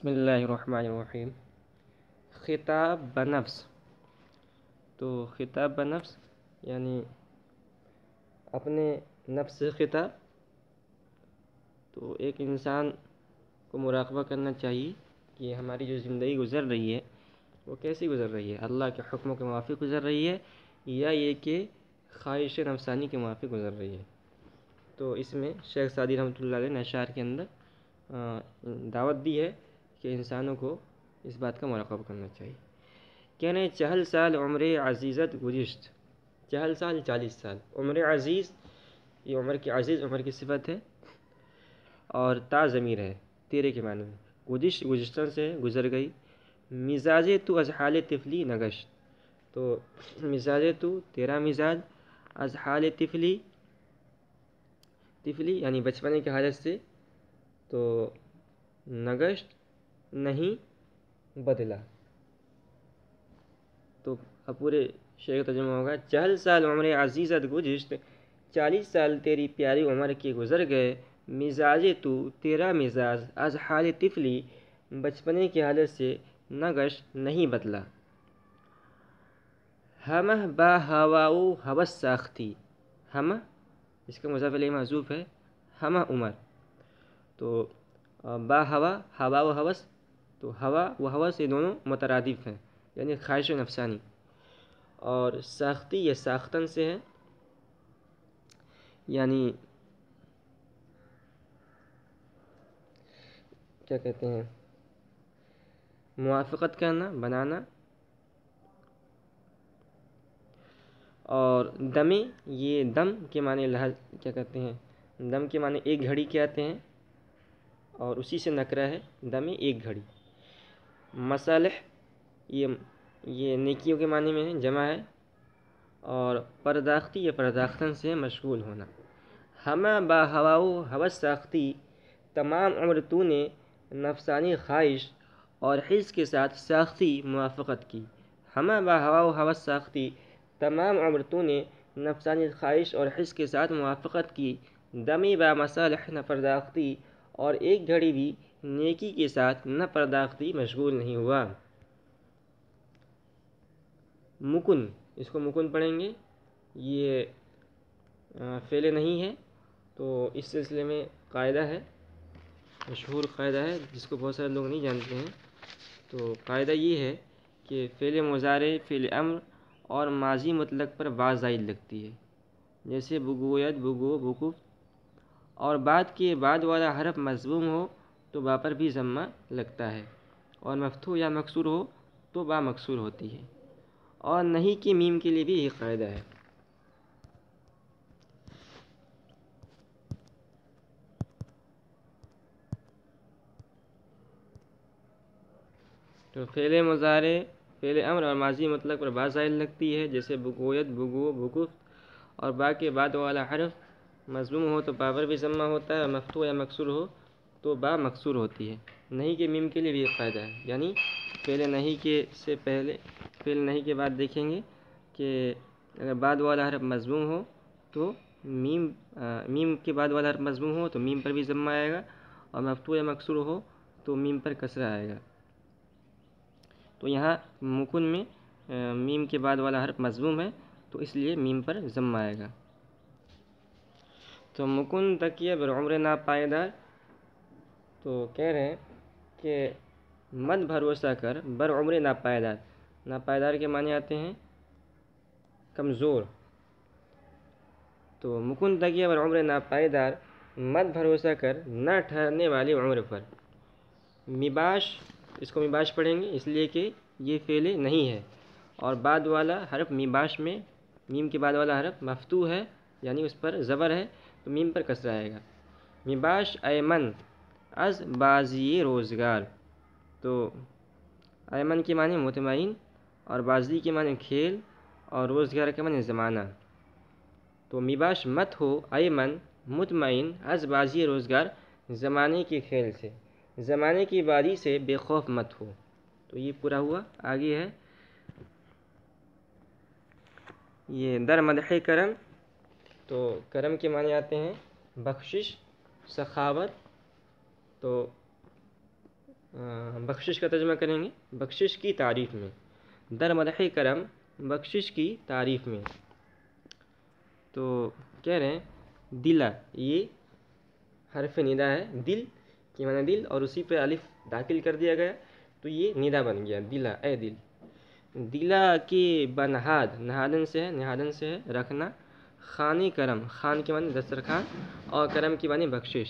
بسم اللہ الرحمن الرحیم۔ خطاب بنفس، تو خطاب بنفس یعنی اپنے نفس سے خطاب۔ تو ایک انسان کو مراقبہ کرنا چاہیے کہ ہماری جو زندگی گزر رہی ہے وہ کیسی گزر رہی ہے، اللہ کے حکموں کے موافق گزر رہی ہے یا یہ کہ خواہش نفسانی کے موافق گزر رہی ہے۔ تو اس میں شیخ سعدی رحمۃ اللہ علیہ نے اشعار کے اندر دعوت دی ہے کہ انسانوں کو اس بات کا مراقبہ کرنا چاہیے۔ کہنے چہل سال عمر عزیزت گزشت، چہل سال 40 سال، عمر عزیز یہ عمر کی عزیز عمر کی صفت ہے، اور تا ضمیر ہے تیرے کے معنی میں، گزشت گزشتہ سے گزر گئی، مزاج تو از حال طفلی نگشت، تو مزاج تو تیرا مزاج از حال طفلی، طفلی یعنی بچپنے کی حالت سے، تو نگشت نہیں بدلا۔ تو اب پورے شعر کا ترجمہ ہوگا، چہل سال عمر عزیزت گزشت، 40 سال تیری پیاری عمر کے گزر گئے، مزاج تو تیرا مزاج از حال طفلی، بچپنے کی حالت سے نگشت نہیں بدلا۔ ہمہ با ہواؤ ہوس ساختی، ہمہ اس کا مضاف الیہ محذوف ہے، ہمہ عمر، تو با ہوا ہوا و ہوس، تو ہوا و ہوس یہ دونوں مترادف ہیں یعنی خواہش نفسانی، اور ساختی یہ ساختن سے ہے یعنی کیا کہتے ہیں موافقت کرنا، بنانا، اور دمی یہ دم کے معنی لحاظ کیا کہتے ہیں، دم کے معنی ایک گھڑی کے آتے ہیں اور اسی سے نکرہ ہے دمی ایک گھڑی۔ مصالح یہ نیکیوں کے معنی میں ہے، جمع ہے، اور پرداختی یہ پرداختن سے مشغول ہونا۔ ہمہ با ہواؤ ہوس ساختی، تمام عمر تو نے نفسانی خواہش اور حرص کے ساتھ ساختی موافقت کی۔ ہمہ با ہواؤ ہوس ساختی، تمام عمر تو نے نفسانی خواہش اور حرص کے ساتھ موافقت کی، دمی با مصالح نہ پرداختی، اور ایک گھڑی بھی نیکی کے ساتھ نہ پرداختی مشغول نہیں ہوا۔ مکن، اس کو مکن پڑھیں گے، یہ فعل نہیں ہے، تو اس سلسلے میں قاعدہ ہے، مشہور قاعدہ ہے جس کو بہت سارے لوگ نہیں جانتے ہیں۔ تو قاعدہ یہ ہے کہ فعل مضارع، فعل امر اور ماضی مطلق پر با زائد لگتی ہے، جیسے بگوید، بگو، بکفت، اور بعد کے بعد والا حرف مضموم ہو تو با پر بھی ضمہ لگتا ہے، اور مفتوح یا مکسور ہو تو با مکسور ہوتی ہے، اور نہیں کے میم کے لیے بھی یہی قاعدہ ہے۔ تو فعل مضارع، فعل امر اور ماضی مطلق پر با زائد لگتی ہے، جیسے بگوید، بگو، بکفت، اور با کے بعد والا حرف مضموم ہو تو با پر بھی ضمہ ہوتا ہے، اور مفتوح یا مکسور ہو تو با مکسور ہوتی ہے۔ نہیں کے میم کے لیے بھی یہ قاعدہ ہے، یعنی فعل نہیں کے سے پہلے، فعل نہیں کے بعد دیکھیں گے کہ اگر بعد والا حرف مضموم ہو تو میم کے بعد والا حرف مضموم ہو تو میم پر بھی ضمہ آئے گا، اور مفتوح یا مکسور ہو تو میم پر کسرہ آئے گا۔ تو یہاں مکن میں میم کے بعد والا حرف مضموم ہے تو اس لیے میم پر ضمہ آئے گا۔ تو مکن تکیہ بر عمر ناپائیدار، تو کہہ رہے ہیں کہ مت بھروسہ کر بر عمر ناپائیدار، ناپائیدار کے معنی آتے ہیں کمزور، تو مکن تکیہ بر عمر ناپائیدار، مت بھروسہ کر نہ ٹھہرنے والی عمر پر۔ مباش، اس کو مباش پڑھیں گے اس لیے کہ یہ فعل نہیں ہے، اور بعد والا حرف مباش میں میم کے بعد والا حرف مفتوح ہے یعنی اس پر زبر ہے تو میم پر کسرہ آئے گا۔ مباش ایمن از بازی روزگار، تو ایمن کے معنی مطمئن، اور بازی کے معنی کھیل، اور روزگار کے معنی زمانہ۔ تو مباش مت ہو ایمن مطمئن از بازی روزگار، زمانے کے کھیل سے، زمانے کی بازی سے بے خوف مت ہو۔ تو یہ پورا ہوا، آگے ہے یہ در مدح کرم، تو کرم کے معنی آتے ہیں بخشش، سخاوت، تو بخشش کا ترجمہ کریں گے بخشش کی تعریف میں، در مدح کرم بخشش کی تعریف میں۔ تو کہہ رہے ہیں دلا، یہ حرف ندا ہے، دل کی معنی دل، اور اسی پہ الف داخل کر دیا گیا تو یہ ندا بن گیا، دلا اے دل۔ دلا کی بنہاد، نہادن سے ہے، نہادن سے ہے رکھنا، خان کرم، خان کے معنی دسترخوان اور کرم کی معنی بخشش۔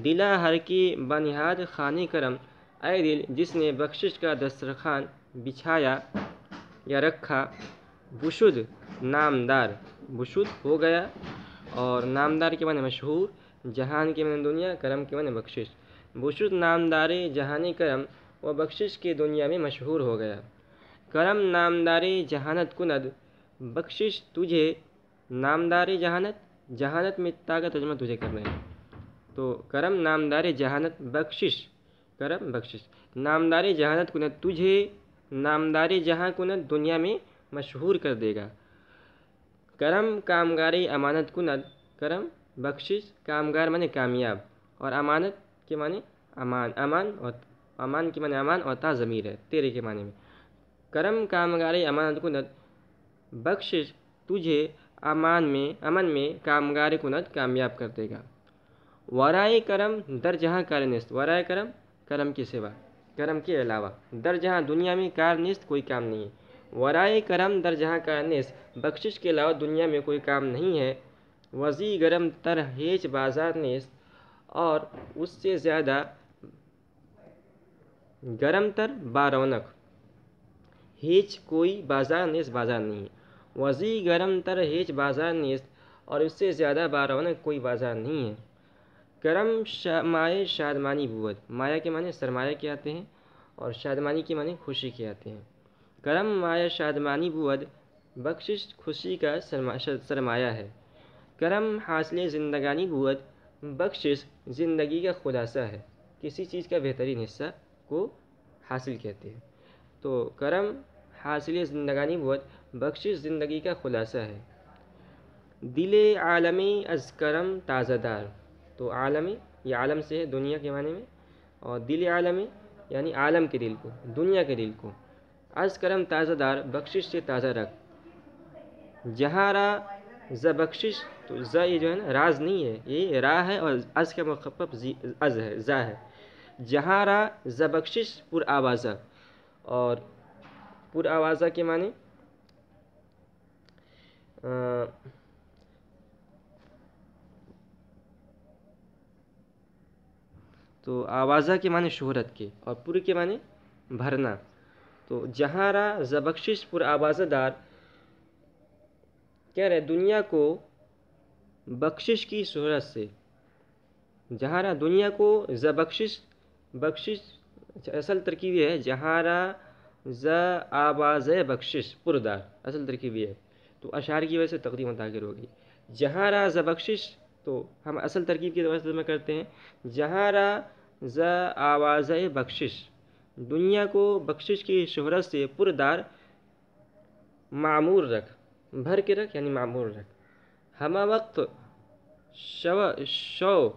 دلا ہر کی بنہاد خان کرم، اے دل جس نے بخشش کا دسترخوان بچھایا یا رکھا، بشد نامدار، بشد ہو گیا، اور نامدار کے معنی مشہور، جہان کے معنی دنیا، کرم کے معنی بخشش۔ بشد نامدار جہانی کرم، وہ بخشش کی دنیا میں مشہور ہو گیا۔ کرم نامدار جہانت کند، بخشش تجھے نامدار جہانت، جہانت میں تا کا ترجمہ تجھے کر رہے ہیں۔ تو کرم نامدار جہانت، بخشش کرم بخشش، نامدار جہانت کند تجھے نامدار جہاں کند دنیا میں مشہور کر دے گا۔ کرم کامگاری امانت کند، کرم بخشش، کامگار معنی کامیاب، اور امانت کے معنی امان، امان اور امان کے معنی امان، اور تا ضمیر ہے تیرے کے معنی میں۔ کرم کامگاری امانت کند، بخشش تجھے امن میں کامگار کند کامیاب کر دے گا۔ ورائے کرم در جہاں کار نیست، ورائے کرم کرم کے سوا، کرم کے علاوہ، در جہاں دنیا میں کار نیست کوئی کام نہیں ہے۔ ورائے کرم در جہاں کار نیست، بخشش کے علاوہ دنیا میں کوئی کام نہیں ہے۔ وزی گرم تر ہیچ بازار نیست، اور اس سے زیادہ گرم تر بارونق، ہیچ کوئی بازار نیست بازار نہیں ہے۔ وزی گرم تر ہیچ بازار نیست، اور اس سے زیادہ بارونق کوئی بازار نہیں ہے۔ کرم مائے شادمانی بود، مایا کے معنی سرمایہ کے آتے ہیں، اور شادمانی کے معنی خوشی کے آتے ہیں۔ کرم مائے شادمانی بود، بخشش خوشی کا سرمایہ ہے۔ کرم حاصل زندگانی بود، بخشش زندگی کا خلاصہ ہے، کسی چیز کا بہترین حصہ کو حاصل کہتے ہیں۔ تو کرم حاصل زندگانی بود، بخشش زندگی کا خلاصہ ہے۔ دل عالمی از کرم تازہ دار، تو عالمی یہ عالم سے ہے دنیا کے معنی میں، اور دل عالمی یعنی عالم کے دل کو، دنیا کے دل کو، از کرم تازہ دار بخشش سے تازہ رکھ۔ جہاں را ز بخشش، تو ز یہ جو ہے نا راز نہیں ہے، یہ را ہے، اور از کا مخفف از ہے، زا ہے۔ جہاں را ز بخشش پر آوازہ، اور پر آوازہ کے معنی تو آوازہ کے معنی شہرت کے، اور پر کے معنی بھرنا۔ تو جہاں را ز بخشش پر آوازہ دار، کہہ رہے دنیا کو بخشش کی شہرت سے، جہاں را دنیا کو ز بخشش، بخشش اصل ترکیب یہ ہے، جہاں را ز آواز بخشش پردار، اصل ترکیب یہ ہے، تو اشعار کی وجہ سے تقدیم و تاخیر ہوگی۔ جہاں را ز بخشش، تو ہم اصل ترکیب کی وجہ سے کرتے ہیں، جہاں را ز آواز بخشش، دنیا کو بخشش کی شہرت سے پردار معمور رکھ، بھر کے رکھ یعنی معمور رکھ۔ ہمہ وقت شو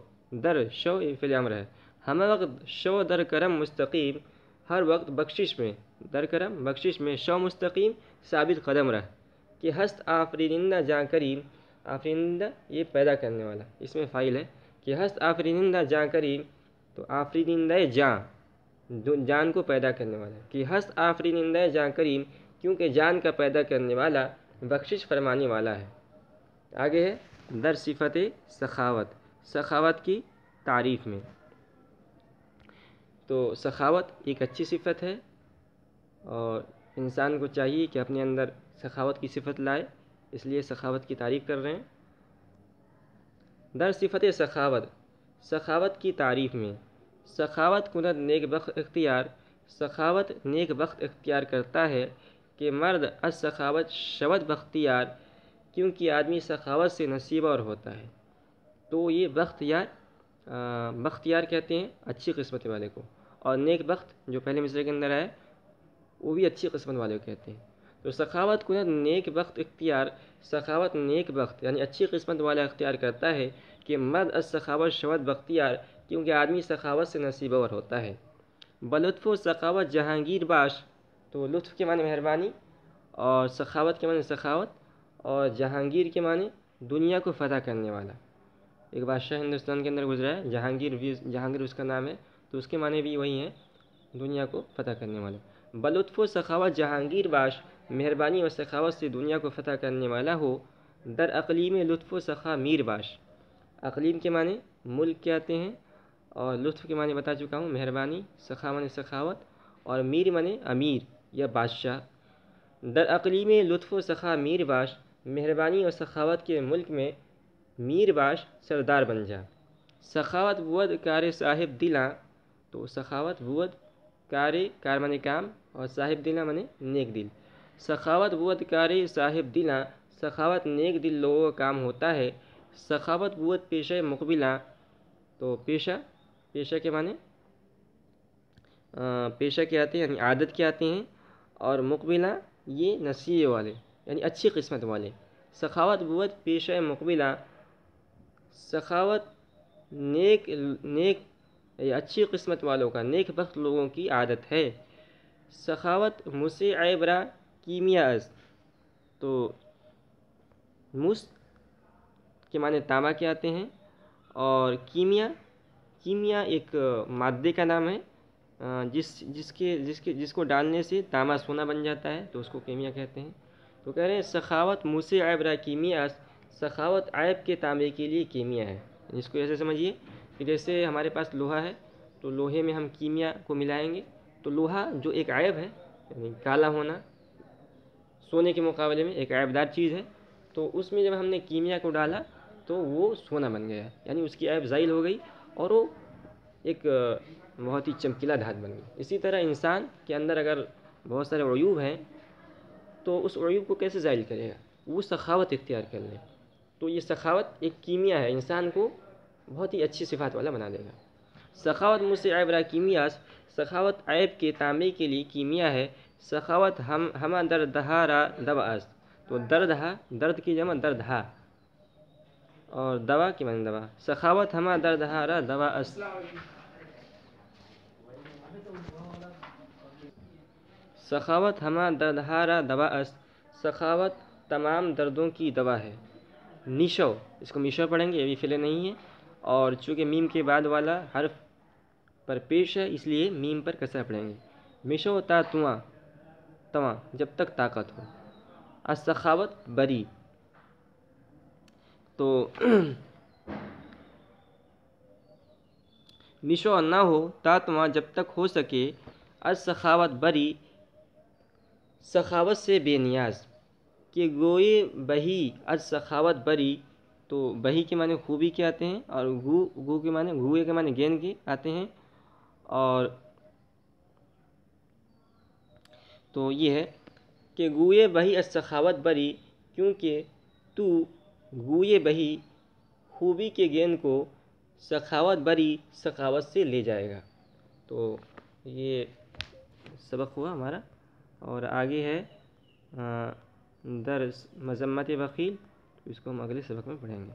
در، شو فعل امر ہے، ہمہ وقت شو در کرم مستقیم، ہر وقت بخشش میں، در کرم بخشش میں، شو مستقیم ثابت قدم رہ، کہ ہست آفرینندہ جاں کریم، آفرینندہ یہ پیدا کرنے والا، اس میں فاعل ہے، کہ ہست آفرینندہ جاں کریم، تو آفرینندہ جان کو پیدا کرنے والا، کہ ہست آفرینندہ جاں کریم، کیونکہ جان کا پیدا کرنے والا بخشش فرمانے والا ہے۔ آگے ہے در صفت سخاوت، سخاوت کی تعریف میں۔ تو سخاوت ایک اچھی صفت ہے، اور انسان کو چاہیے کہ اپنے اندر سخاوت کی صفت لائے، اس لیے سخاوت کی تعریف کر رہے ہیں۔ در صفت سخاوت، سخاوت کی تعریف میں۔ سخاوت کند نیک بخت اختیار، سخاوت نیک بخت اختیار کرتا ہے کہ مرد از سخاوت شود بختیار، کیونکہ آدمی سخاوت سے نصیبہ ہوتا ہے۔ تو یہ بختیار کہتے ہیں اچھی قسمت والے کو، اور نیک بخت جو پہلے مصرعے کے اندر ہے وہ بھی اچھی قسمت والے کو کہتے ہیں۔ تو سخاوت کند نیک بخت اختیار، سخاوت نیک بخت یعنی اچھی قسمت والا اختیار کرتا ہے کہ مرد از سخاوت شود بختیار، کیونکہ آدمی سخاوت سے نصیبہ ہوتا ہے۔ بلطف و سخاوت جہانگیر باش، تو لطف کے معنی مہربانی اور سخاوت کے معنی سخاوت اور جہانگیر کے معنی دنیا کو فتح کرنے والا۔ ایک بادشاہ ہندوستان کے اندر گزرا ہے، جہانگیر اس کا نام ہے، تو اس کے معنی بھی وہی ہیں، دنیا کو فتح کرنے والا۔ بلطف و سخاوت جہانگیر باش، مہربانی اور سخاوت سے دنیا کو فتح کرنے والا ہو، در اقلیم لطف و سخا میر باش۔ اقلیم کے معنی ملک کے آتے ہیں، اور لطف کے معنی بتا چکا ہوں، مہربانی، سخا معنی سخاوت، اور میر معنی امیر یا بادشاہ۔ در اقلیم لطف و سخا میر باش، مہربانی اور سخاوت کے ملک میں میر باش سردار بن جا۔ سخاوت بود کار صاحب دلاں، تو سخاوت بود کار معنی کام اور صاحب دلاں معنی نیک دل۔ سخاوت بود کار صاحب دلاں، سخاوت نیک دل لوگوں کا کام ہوتا ہے۔ سخاوت بود پیشہ مقبلاں، تو پیشہ کے معنی پیشہ کے آتے ہیں یعنی عادت کے آتے ہیں، اور مقبلاں یہ نصیحے والے یعنی اچھی قسمت والے۔ سخاوت بود پیشہ مقبلاں، سخاوت نیک یا اچھی قسمت والوں کا، نیک بخت لوگوں کی عادت ہے۔ سخاوت مسے عیب را کیمیا است، تو مس کے معنی تانبا کے آتے ہیں، اور کیمیا ایک مادے کا نام ہے، جس کو ڈالنے سے تانبا سونا بن جاتا ہے، تو اس کو کیمیا کہتے ہیں۔ تو کہہ رہے ہیں سخاوت مسے عیب را کیمیا است، سخاوت عیب کے تانبے کے لیے کیمیا ہے۔ اس کو ایسے سمجھیے کہ جیسے ہمارے پاس لوہا ہے، تو لوہے میں ہم کیمیا کو ملائیں گے، تو لوہا جو ایک عیب ہے یعنی کالا ہونا، سونے کے مقابلے میں ایک عیب دار چیز ہے، تو اس میں جب ہم نے کیمیا کو ڈالا تو وہ سونا بن گیا، یعنی اس کی عیب زائل ہو گئی اور وہ ایک بہت ہی چمکیلا دھات بن گئی۔ اسی طرح انسان کے اندر اگر بہت سارے عیوب ہیں تو اس عیوب کو کیسے زائل کرے گا؟ وہ سخاوت اختیار کر لے، تو یہ سخاوت ایک کیمیا ہے، انسان کو بہت ہی اچھی صفات والا بنا دے گا۔ سخاوت مسے عیب را کیمیا، سخاوت عیب کے تانبے کے لیے کیمیا ہے۔ سخاوت ہما دردہا را دوا است، تو درد کی جمع دردہا، اور دوا کی معنی دوا۔ سخاوت ہما دردہا را دوا است، سخاوت ہما دردہا را دوا است، سخاوت تمام دردوں کی دوا ہے۔ نیشو، اس کو میشو پڑھیں گے، یہ بھی فعل نہیں ہے، اور چونکہ میم کے بعد والا حرف پر پیش ہے اس لیے میم پر کسرہ پڑھیں گے۔ میشو تا تواں جب تک طاقت ہو۔ السخاوت بری، تو میشو نہ ہو تا تواں جب تک ہو سکے، السخاوت بری سخاوت سے بے نیاز، کہ گوئے بہی السخاوت بری، تو بہی کے معنی خوبی کے آتے ہیں، اور گو کے معنی گوئے کے معنی گیند کے آتے ہیں، اور تو یہ ہے کہ گوئے بہی السخاوت بری، کیونکہ تو گوئے بہی خوبی کے گیند کو سخاوت بری سخاوت سے لے جائے گا۔ تو یہ سبق ہوا ہمارا، اور آگے ہے درس مذمت بخیل، اس کو ہم اگلے سبق میں پڑھیں گے۔